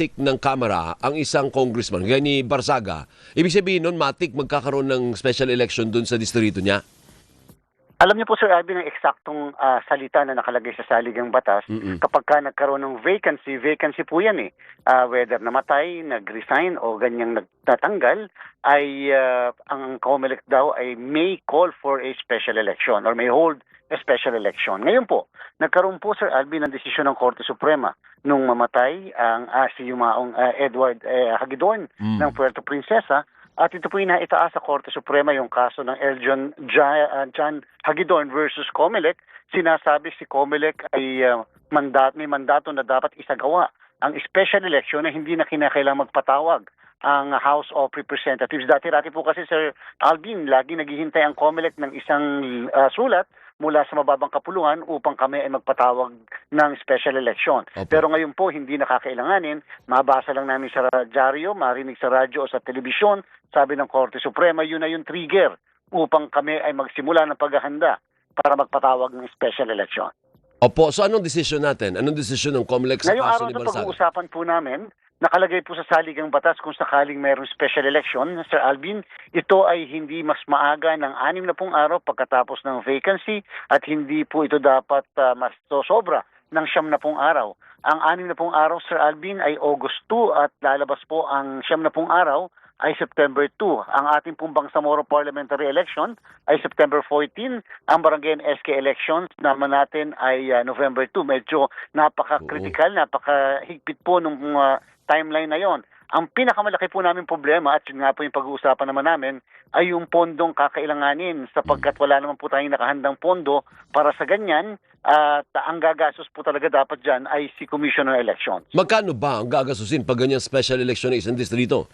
ng Kamara ang isang congressman, gaya ni Barzaga, ibig sabihin nun, matik magkakaroon ng special election dun sa distrito niya? Alam niyo po, Sir Alvin, ang eksaktong salita na nakalagay sa saligang batas, kapag ka nagkaroon ng vacancy, vacancy po yan eh. Whether namatay, nag-resign o ganyang nagtatanggal, ay ang COMELEC daw ay may call for a special election or may hold a special election. Ngayon po, nagkaroon po, Sir Alvin, ng desisyon ng Korte Suprema nung mamatay ang si Yumaong Edward Hagidorn ng Puerto Princesa. At ito po yung naitaas sa Korte Suprema yung kaso ng John Hagidorn versus COMELEC. Sinasabi si COMELEC ay may mandato na dapat isagawa ang special election na hindi na kinakailangang magpatawag ang House of Representatives. Dati-dati po kasi, Sir Alvin, lagi naghihintay ang COMELEC ng isang sulat mula sa mababang kapulungan upang kami ay magpatawag ng special election. Opo. Pero ngayon po, hindi nakakailanganin. Mabasa lang namin sa dyaryo, marinig sa radyo o sa telebisyon, sabi ng Korte Suprema, yun na yung trigger upang kami ay magsimula ng paghahanda para magpatawag ng special election. Opo, so anong desisyon natin? Anong desisyon ng COMELEC sa Ngayong kaso araw ni na Barzaga? pag-uusapan po namin, nakalagay po sa saligang batas kung sakaling mayroong special election, Sir Alvin, ito ay hindi mas maaga ng 60 araw pagkatapos ng vacancy at hindi po ito dapat mas sobra ng 70 araw. Ang 60 araw, Sir Alvin, ay August 2 at lalabas po ang 70 araw ay September 2. Ang ating pong Bangsamoro Parliamentary Election ay September 14. Ang Barangay SK elections naman natin ay November 2. Medyo napaka-critical, napaka-higpit po nung timeline na yon. Ang pinakamalaki po namin problema, at yun nga po yung pag-uusapan naman namin, ay yung pondong kakailanganin sapagkat wala naman po tayong nakahandang pondo para sa ganyan. At ang gagastos po talaga dapat dyan ay si Commissioner Elections. Magkano ba ang gagasusin pag ganyan special election na isang distrito?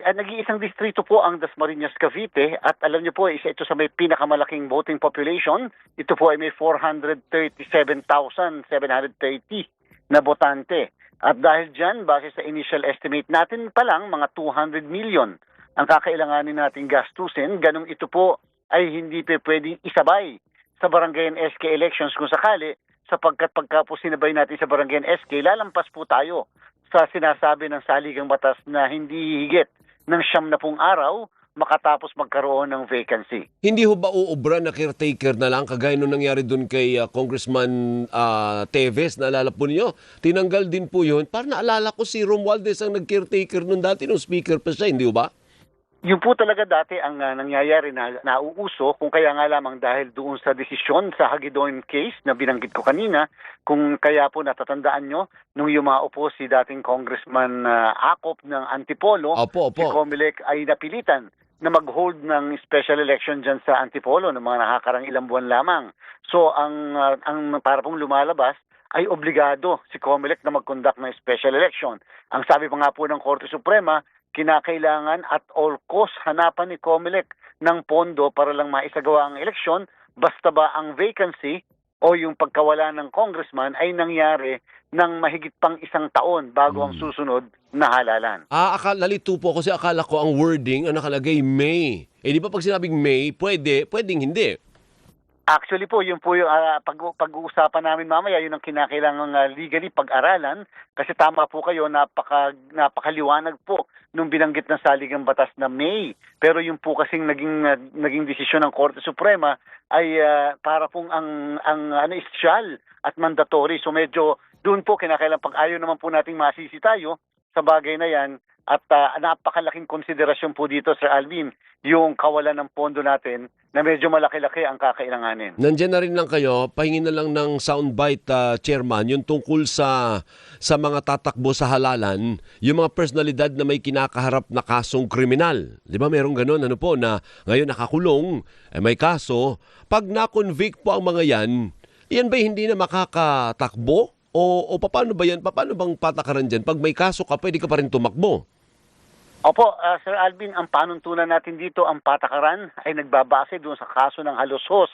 Nag-iisang distrito po ang Dasmariñas, Cavite, at alam niyo po, isa ito sa may pinakamalaking voting population. Ito po ay may 437,730 na botante. At dahil dyan, base sa initial estimate natin pa lang, mga 200 million ang kakailanganin nating gastusin. Ganong ito po ay hindi pwedeng isabay sa Barangay SK elections kung sakali, sapagkat pagka po sinabay natin sa Barangay SK, lalampas po tayo sa sinasabi ng saligang batas na hindi higit ng 70 araw makatapos magkaroon ng vacancy. Hindi ho ba uubra na caretaker na lang kagaya nung nangyari dun kay Congressman Teves, naalala po niyo? Tinanggal din po yun. Parang naalala ko si Romualdez ang nag-caretaker nun dati nung speaker pa siya, hindi ho ba? Yun po talaga dati ang nangyayari na nauuso, kung kaya nga lamang dahil doon sa desisyon sa Hagidorn case na binanggit ko kanina, kung kaya po natatandaan nyo, nung yumao po si dating Congressman Acop ng Antipolo, Opo. si COMELEC ay napilitan na mag-hold ng special election dyan sa Antipolo ng mga nakakarang ilang buwan lamang. So ang para pong lumalabas ay obligado si COMELEC na mag-conduct ng special election. Ang sabi pa nga po ng Korte Suprema, kinakailangan at all cost hanapan ni COMELEC ng pondo para lang maisagawa ang eleksyon, basta ba ang vacancy o yung pagkawala ng congressman ay nangyari ng mahigit pang 1 taon bago ang susunod na halalan. Nalito po kasi akala ko ang wording ang nakalagay May. Eh di ba pag sinabing May, pwedeng hindi. Actually po, yun po yung pag-uusapan namin mamaya, yun ang kinakailangang legally pag-aralan kasi tama po kayo, napakaliwanag po nung binanggit ng saligang batas na May. Pero yung po kasing naging desisyon ng Korte Suprema ay para pong ang isyal at mandatory. So medyo doon po kinakailangan pag-ayaw naman po nating masisi tayo sa bagay na yan. At napakalaking konsiderasyon po dito, Sir Alvin, yung kawalan ng pondo natin na medyo malaki-laki ang kakailanganin. Nandiyan na rin lang kayo, pahingin na lang ng soundbite, Chairman, yung tungkol sa mga tatakbo sa halalan, yung mga personalidad na may kinakaharap na kasong kriminal. Di ba merong ganun, ano po, na ngayon nakakulong, may kaso. Pag na-convict po ang mga yan ba hindi na makakatakbo? O paano ba yan? Paano bang patakaran dyan? Pag may kaso ka, pwede ka pa rin tumakbo. Opo, Sir Alvin, ang panuntunan natin dito, ang patakaran ay nagbabase doon sa kaso ng Halosos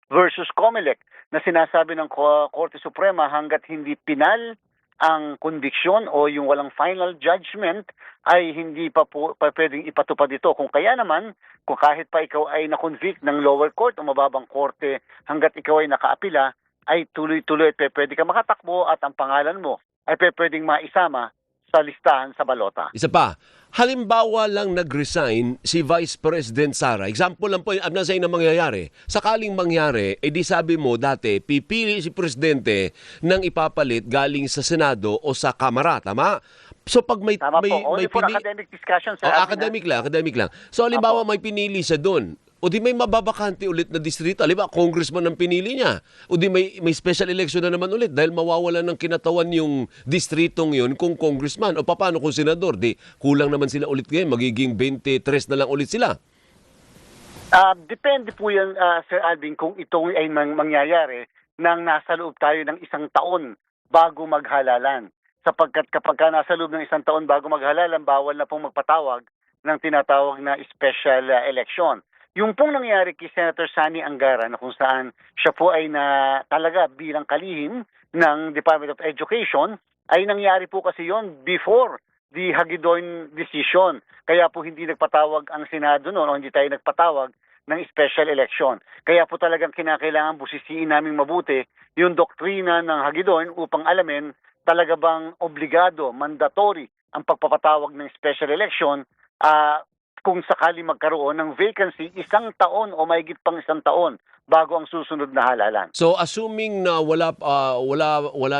versus COMELEC na sinasabi ng Korte Suprema hanggat hindi pinal ang conviction o yung walang final judgment ay hindi pa pwedeng ipatupad ito. Kung kaya naman, kung kahit pa ikaw ay na-convict ng lower court o mababang korte hanggat ikaw ay nakaapila, ay tuloy-tuloy at pwede ka makatakbo at ang pangalan mo ay pwedeng maisama sa listahan sa balota. Isa pa, halimbawa lang nag-resign si Vice President Sara. Example lang po, I'm not saying na mangyayari. Sakaling mangyari, di sabi mo dati, pipili si Presidente ng ipapalit galing sa Senado o sa Kamara, tama? So pag may Tama po. Only for pini- academic discussion, Sir Oh, Alvin. academic lang. So, halimbawa, may pinili siya doon. O di may mababakante ulit na distrito. Halimbawa, congressman ang pinili niya. O di may special election na naman ulit dahil mawawalan ng kinatawan yung distritong yun kung congressman. O paano kung senador? Di kulang naman sila ulit ngayon. Magiging 23 na lang ulit sila. Depende po yan, Sir Alvin, kung ito ay mangyayari nang nasa loob tayo ng 1 taon bago maghalalan. Sapagkat kapag nasa loob ng 1 taon bago maghalalan, bawal na pong magpatawag ng tinatawag na special election. Yung pong nangyari kay Senator Sani Angara na kung saan siya po ay talaga bilang kalihim ng Department of Education, ay nangyari po kasi yon before the Hagedorn decision. Kaya po hindi nagpatawag ang Senado noon o hindi tayo nagpatawag ng special election. Kaya po talagang kinakailangan busisiin naming mabuti yung doktrina ng Hagedorn upang alamin talaga bang obligado, mandatory ang pagpapatawag ng special election kung sakali magkaroon ng vacancy 1 taon o mahigit pang 1 taon bago ang susunod na halalan. So, assuming na wala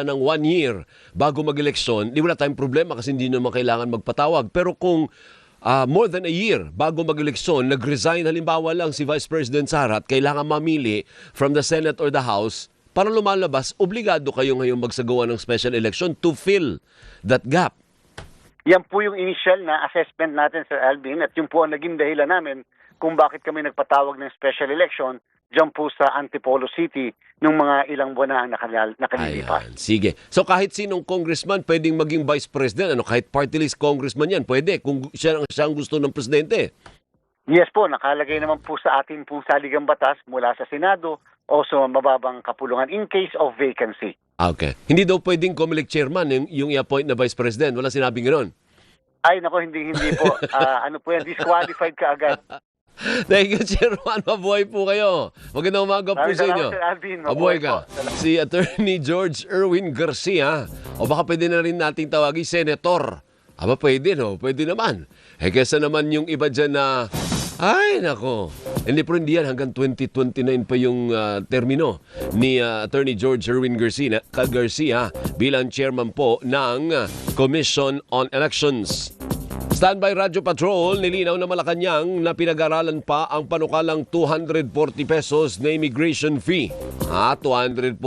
ng 1 year bago mag-eleksyon, di wala tayong problema kasi hindi naman kailangan magpatawag. Pero kung more than a year bago mag-eleksyon, nag-resign halimbawa lang si Vice President Sara at kailangan mamili from the Senate or the House, para lumalabas, obligado kayo ngayong magsagawa ng special election to fill that gap. Yan po yung initial na assessment natin, Sir Alvin, at yung po ang naging dahilan namin kung bakit kami nagpatawag ng special election dyan po sa Antipolo City nung mga ilang buwan na nakalilipas. Ayan, sige. So kahit sinong congressman pwedeng maging vice president, kahit party list congressman yan, pwede kung siya ang gusto ng presidente. Yes po, nakalagay naman po sa ating pong saligang batas mula sa Senado o sa mababang kapulungan in case of vacancy. Okay. Hindi daw pwedeng COMELEC chairman yung i-appoint na vice president. Wala sinabing gano'n. Ay, nako, hindi po. Ano po yan, disqualified ka agad. Thank you, Chairman. Mabuhay po kayo. Magandang umaga po sa inyo. Sir Alvin. Mabuhay ka. Si Attorney George Erwin Garcia. O baka pwede na rin nating tawagin Senator. Aba, pwede, no? Pwede naman. Kesa naman yung iba dyan na, ay, nako. Pero hindi yan. Hanggang 2029 pa yung termino ni Attorney George Erwin Garcia bilang chairman po ng Commission on Elections. Standby Radyo Patrol, nilinaw na Malacanang na pinag-aralan pa ang panukalang 240 pesos na immigration fee. 240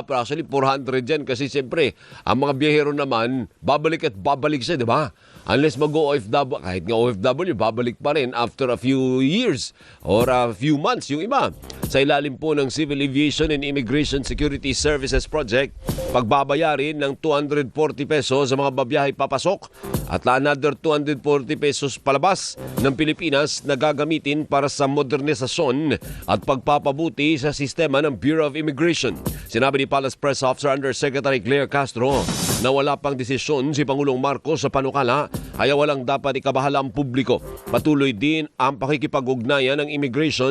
pero actually 400 yan kasi siyempre ang mga biyahero naman babalik at babalik siya, di ba? Unless mag-OFW, kahit nga OFW, babalik pa rin after a few years or a few months yung iba. Sa ilalim po ng Civil Aviation and Immigration Security Services Project, pagbabayarin ng 240 pesos sa mga babiyahe papasok at another 240 pesos palabas ng Pilipinas na gagamitin para sa modernisasyon at pagpapabuti sa sistema ng Bureau of Immigration. Sinabi ni Palace Press Officer Undersecretary Claire Castro na wala pang desisyon si Pangulong Marcos sa panukala kaya walang dapat ikabahala ang publiko. Patuloy din ang pakikipag-ugnayan ng immigration